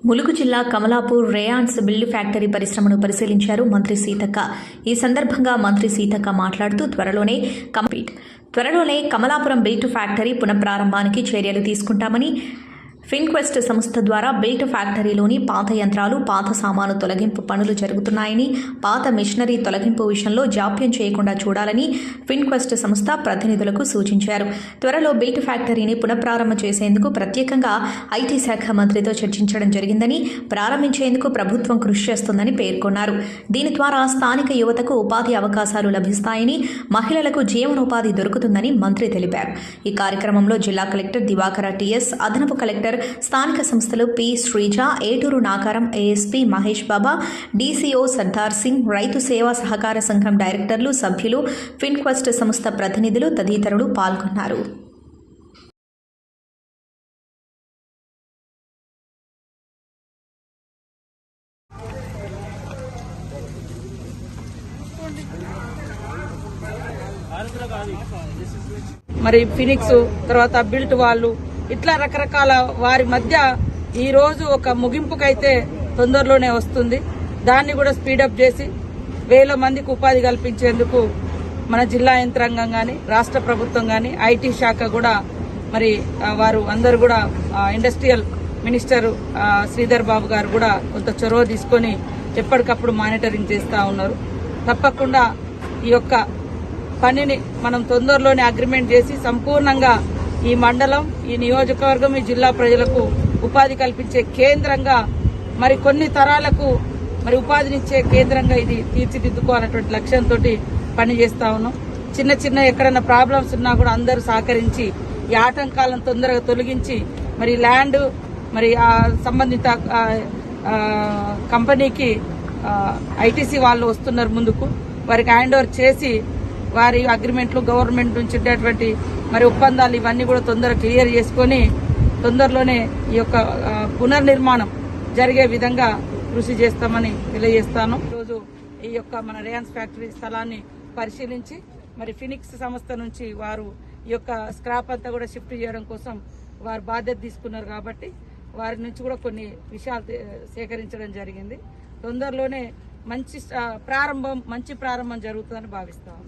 ములుగు జిల్లా Kamalapur Reyansh build factory పరిశ్రమను పరిశీలించారు మంత్రి సీతక్క. ఈ సందర్భంగా మంత్రి సీతక్క మాట్లాడుతూ త్వరలోనే కమలాపురం బిల్డ్ ఫ్యాక్టరీ పునఃప్రారంభానికి చర్యలు తీసుకుంటామని, ఫిన్క్వెస్ట్ సంస్థ ద్వారా బిల్డ్ ఫ్యాక్టరీలోని పాత యంత్రాలు, పాత సామాను తొలగింపు పనులు జరుగుతున్నాయని, పాత మిషనరీ తొలగింపు విషయంలో జాప్యం చేయకుండా చూడాలని ఫిన్క్వెస్ట్ సంస్థ ప్రతినిధులకు సూచించారు. త్వరలో బిల్డ్ ఫ్యాక్టరీని పునఃప్రారంభం చేసేందుకు ప్రత్యేకంగా ఐటీ శాఖ మంత్రితో చర్చించడం జరిగిందని, ప్రారంభించేందుకు ప్రభుత్వం కృషి చేస్తుందని పేర్కొన్నారు. దీని ద్వారా స్థానిక యువతకు ఉపాధి అవకాశాలు లభిస్తాయని, మహిళలకు జీవనోపాధి దొరుకుతుందని మంత్రి తెలిపారు. ఈ కార్యక్రమంలో జిల్లా కలెక్టర్ దివాకర టీఎస్, అదనపు కలెక్టర్, స్థానిక సంస్థలు పి శ్రీజ, ఏటూరు నాకారం ఏఎస్పీ మహేష్ బాబా, డీసీఓ సర్దార్ సింగ్, రైతు సేవా సహకార సంఘం డైరెక్టర్లు, సభ్యులు, ఫిన్క్వెస్ట్ సంస్థ ప్రతినిధులు తదితరులు పాల్గొన్నారు. మరి ఫినిక్స్ తర్వాత బిల్ట్ వాళ్ళు ఇట్లా రకరకాల వారి మధ్య ఈ రోజు ఒక ముగింపుకైతే తొందరలోనే వస్తుంది. దాన్ని కూడా స్పీడప్ చేసి వేల మందికి ఉపాధి కల్పించేందుకు మన జిల్లా యంత్రాంగం గాని, రాష్ట్ర ప్రభుత్వం గాని, ఐటీ శాఖ కూడా మరి వారు అందరూ కూడా ఇండస్ట్రియల్ మినిస్టర్ శ్రీధర్ బాబు గారు కూడా కొంత చొరవ తీసుకొని ఎప్పటికప్పుడు మానిటరింగ్ చేస్తూ ఉన్నారు. తప్పకుండా ఈ యొక్క పనిని మనం తొందరలోనే అగ్రిమెంట్ చేసి సంపూర్ణంగా ఈ మండలం, ఈ నియోజకవర్గం, ఈ జిల్లా ప్రజలకు ఉపాధి కల్పించే కేంద్రంగా, మరి కొన్ని తరాలకు మరి ఉపాధినిచ్చే కేంద్రంగా ఇది తీర్చిదిద్దుకోవాలన్నటువంటి లక్ష్యంతో పనిచేస్తా ఉన్నాం. చిన్న చిన్న ఎక్కడైనా ప్రాబ్లమ్స్ ఉన్నా కూడా అందరూ సహకరించి ఈ ఆటంకాలను తొందరగా తొలగించి మరి ల్యాండ్ మరి సంబంధిత కంపెనీకి ఐటీసీ వాళ్ళు వస్తున్నారు ముందుకు, వారికి హ్యాండ్ ఓవర్ చేసి వారి అగ్రిమెంట్లు, గవర్నమెంట్ నుంచి ఉండేటువంటి మరి ఒప్పందాలు ఇవన్నీ కూడా తొందరగా క్లియర్ చేసుకొని తొందరలోనే ఈ యొక్క పునర్నిర్మాణం జరిగే విధంగా కృషి చేస్తామని తెలియజేస్తాను. ఈరోజు ఈ యొక్క మన రేయాన్స్ ఫ్యాక్టరీ స్థలాన్ని పరిశీలించి మరి ఫినిక్స్ సంస్థ నుంచి వారు ఈ యొక్క స్క్రాప్ అంతా కూడా షిఫ్ట్ చేయడం కోసం వారు బాధ్యత తీసుకున్నారు కాబట్టి వారి నుంచి కూడా కొన్ని విషయాలు సేకరించడం జరిగింది. తొందరలోనే మంచి ప్రారంభం జరుగుతుందని భావిస్తాము.